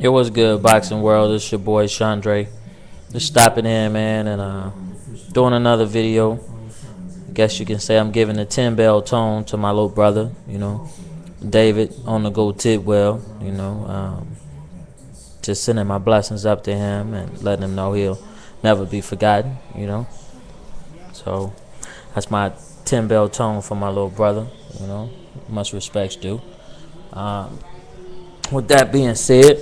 It was good, boxing world. It's your boy Chandre. Just stopping in, man, and doing another video. I guess you can say I'm giving a 10-bell tone to my little brother, David on the go Tidwell, just sending my blessings up to him and letting him know he'll never be forgotten. So that's my 10-bell tone for my little brother. Much respects due. With that being said,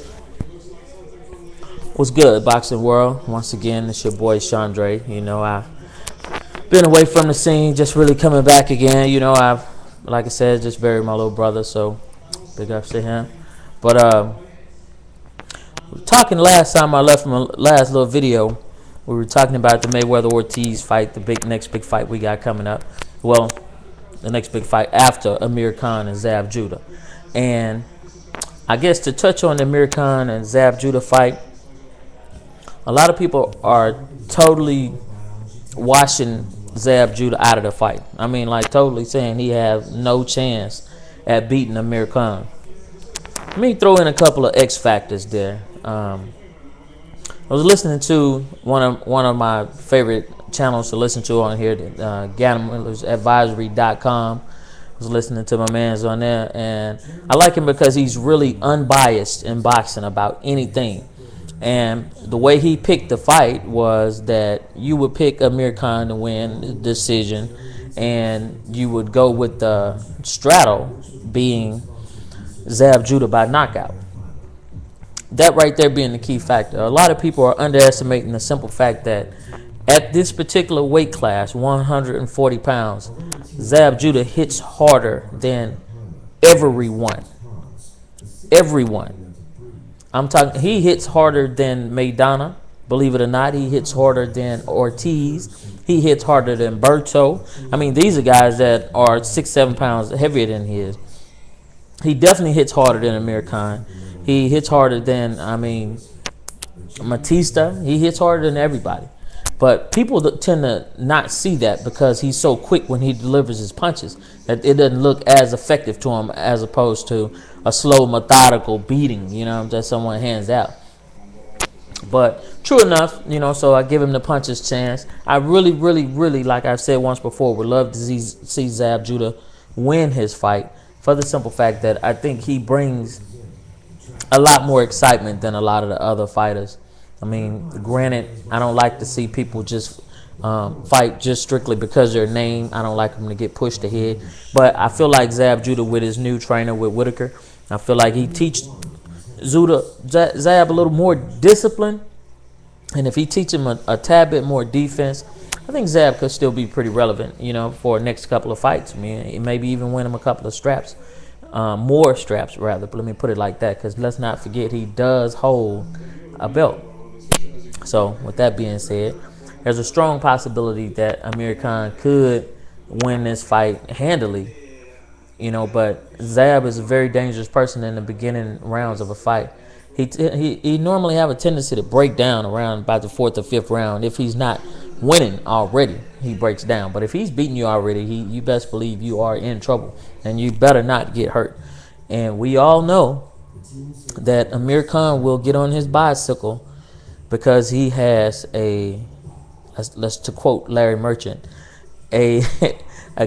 what's good, boxing world? Once again, it's your boy Chandre. I've been away from the scene, just really coming back again. I've, like I said, just buried my little brother, so big ups to him. But talking last time I left from my last little video, we were talking about the Mayweather Ortiz fight, the next big fight we got coming up. Well, the next big fight after Amir Khan and Zab Judah. And I guess to touch on the Amir Khan and Zab Judah fight, a lot of people are totally washing Zab Judah out of the fight. I mean, like totally saying he has no chance at beating Amir Khan. Let me throw in a couple of X factors there. I was listening to one of my favorite channels to listen to on here, GamblersAdvisory.com. I was listening to my man's on there, and I like him because he's really unbiased in boxing about anything. And the way he picked the fight was that you would pick Amir Khan to win the decision, and you would go with the straddle being Zab Judah by knockout. That right there being the key factor. A lot of people are underestimating the simple fact that at this particular weight class, 140 pounds, Zab Judah hits harder than everyone. Everyone. I'm talking, he hits harder than Maidana, believe it or not. He hits harder than Ortiz. He hits harder than Berto. I mean, these are guys that are 6-7 pounds heavier than he is. He definitely hits harder than Amir Khan. He hits harder than, Batista. He hits harder than everybody. But people tend to not see that because he's so quick when he delivers his punches that it doesn't look as effective to him as opposed to a slow, methodical beating, that someone hands out. But true enough, so I give him the punches chance. I really, really, really, like I've said once before, would love to see Zab Judah win his fight for the simple fact that I think he brings a lot more excitement than a lot of the other fighters. I mean, granted, I don't like to see people just fight just strictly because of their name. I don't like them to get pushed ahead. But I feel like Zab Judah with his new trainer with Whitaker, I feel like he teaches Zab a little more discipline. And if he teaches him a tad bit more defense, I think Zab could still be pretty relevant, for the next couple of fights. I mean, maybe even win him a couple of straps. More straps, rather. But let me put it like that, because let's not forget he does hold a belt. So, with that being said, there's a strong possibility that Amir Khan could win this fight handily, but Zab is a very dangerous person in the beginning rounds of a fight. He normally have a tendency to break down around about the 4th or 5th round. If he's not winning already, he breaks down. But if he's beating you already, you best believe you are in trouble, and you better not get hurt. And we all know that Amir Khan will get on his bicycle because he has let's to quote Larry Merchant, a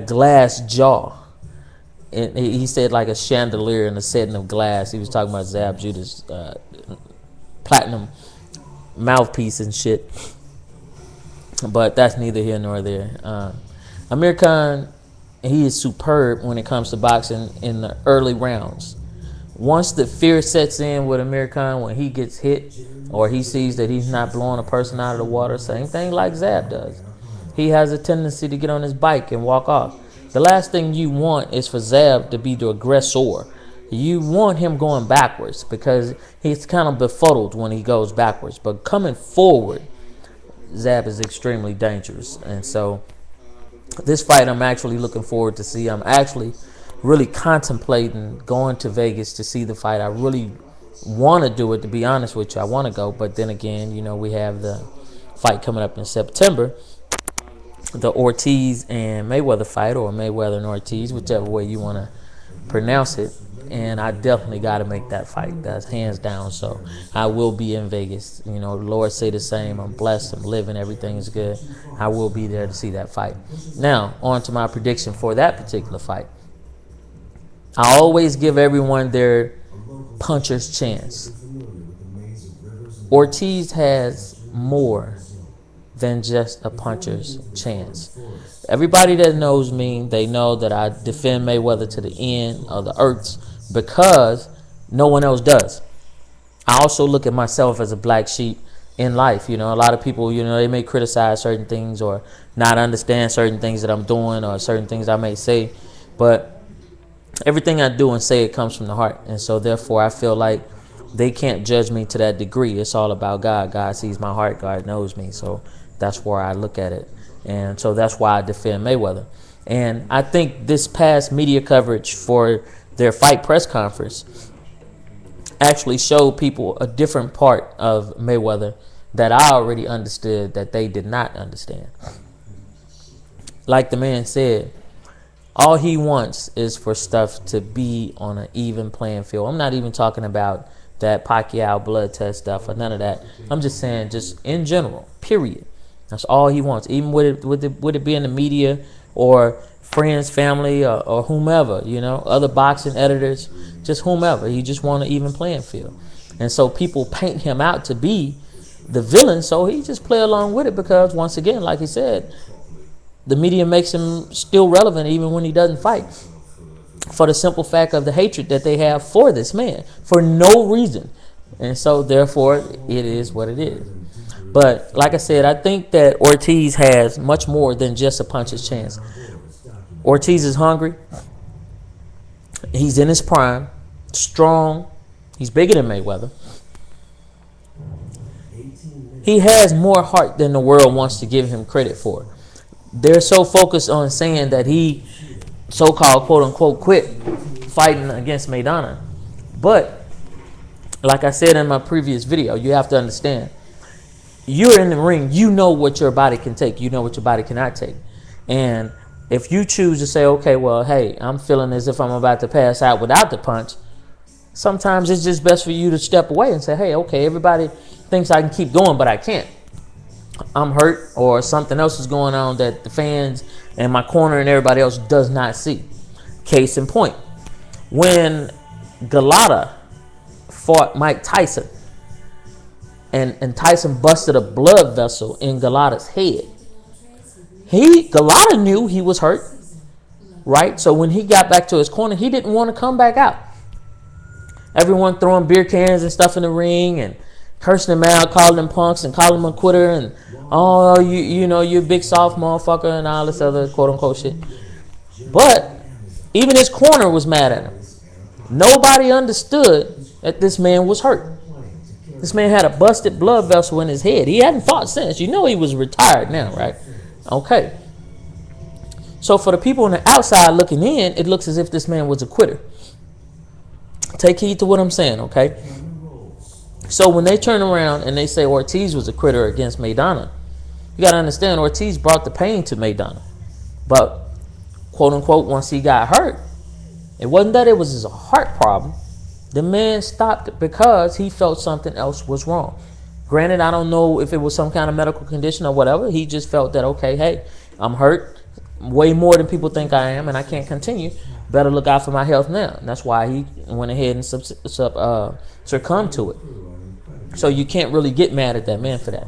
glass jaw. And he said like a chandelier in a setting of glass. He was talking about Zab Judah's platinum mouthpiece and shit. But that's neither here nor there. Amir Khan, he is superb when it comes to boxing in the early rounds. Once the fear sets in with Amir Khan, when he gets hit or he sees that he's not blowing a person out of the water, same thing like Zab does. He has a tendency to get on his bike and walk off. The last thing you want is for Zab to be the aggressor. You want him going backwards because he's kind of befuddled when he goes backwards. But coming forward, Zab is extremely dangerous. And so this fight I'm actually looking forward to see. I'm actually really contemplating going to Vegas to see the fight. I really want to do it, to be honest with you. I want to go, but then again, we have the fight coming up in September, the Ortiz and Mayweather fight, or Mayweather and Ortiz, whichever way you want to pronounce it. and I definitely got to make that fight. That's hands down. So I will be in Vegas. You know, the Lord say the same. I'm blessed. I'm living. Everything is good. I will be there to see that fight. Now, on to my prediction for that particular fight. I always give everyone their puncher's chance. Ortiz has more than just a puncher's chance. Everybody that knows me, they know that I defend Mayweather to the end of the earths because no one else does. I also look at myself as a black sheep in life. You know, a lot of people, you know, they may criticize certain things or not understand certain things that I'm doing or certain things I may say, but everything I do and say, it comes from the heart. And so therefore I feel like they can't judge me to that degree. It's all about God. God sees my heart. God knows me. So that's where I look at it. And so that's why I defend Mayweather. And I think this past media coverage for their fight press conference actually showed people a different part of Mayweather that I already understood that they did not understand. Like the man said, all he wants is for stuff to be on an even playing field. I'm not even talking about that Pacquiao blood test stuff or none of that. I'm just saying, just in general, period. That's all he wants. Even with it being the media or friends, family, or whomever, you know, other boxing editors, just whomever. He just want an even playing field. And so people paint him out to be the villain, so he just play along with it because, once again, like he said, the media makes him still relevant even when he doesn't fight, for the simple fact of the hatred that they have for this man for no reason. And so therefore it is what it is. But like I said, I think that Ortiz has much more than just a puncher's chance. Ortiz is hungry. He's in his prime, strong. He's bigger than Mayweather. He has more heart than the world wants to give him credit for. They're so focused on saying that he so-called quote-unquote quit fighting against Maidana. But like I said in my previous video, you have to understand, you're in the ring, you know what your body can take, you know what your body cannot take. And if you choose to say, okay, well, hey, I'm feeling as if I'm about to pass out without the punch, sometimes it's just best for you to step away and say, hey, okay, everybody thinks I can keep going, but I can't. I'm hurt, or something else is going on that the fans and my corner and everybody else does not see. Case in point, when Galata fought Mike Tyson, and Tyson busted a blood vessel in Galata's head, Galata knew he was hurt, right? So when he got back to his corner, he didn't want to come back out. Everyone throwing beer cans and stuff in the ring and cursing him out, calling him punks and calling him a quitter and, oh, you know, you're a big soft motherfucker and all this other quote-unquote shit. But even his corner was mad at him. Nobody understood that this man was hurt. This man had a busted blood vessel in his head. He hadn't fought since. You know he was retired now, right? Okay. So for the people on the outside looking in, it looks as if this man was a quitter. Take heed to what I'm saying, okay? So when they turn around and they say Ortiz was a quitter against Maidana, you got to understand Ortiz brought the pain to Maidana. But, quote unquote, once he got hurt, it wasn't that it was his heart problem. The man stopped because he felt something else was wrong. Granted, I don't know if it was some kind of medical condition or whatever. He just felt that, okay, hey, I'm hurt way more than people think I am, and I can't continue. Better look out for my health now. And that's why he went ahead and succumbed to it. So you can't really get mad at that man for that.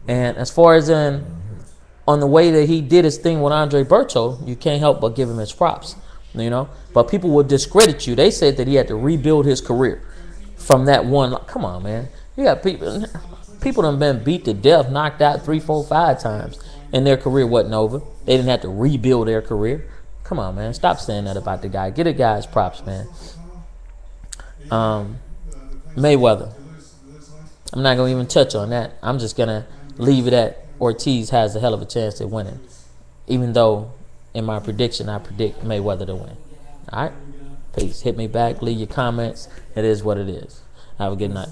And as far as on the way that he did his thing with Andre Berto, you can't help but give him his props, you know. But people will discredit you. They said that he had to rebuild his career from that one. Come on, man. You got people done been beat to death, knocked out 3, 4, 5 times, and their career wasn't over. They didn't have to rebuild their career. Come on, man. Stop saying that about the guy. Get a guy's props, man. Mayweather. I'm not going to even touch on that. I'm just going to leave it at Ortiz has a hell of a chance at winning. Even though, in my prediction, I predict Mayweather to win. All right? Peace. Hit me back. Leave your comments. It is what it is. Have a good night.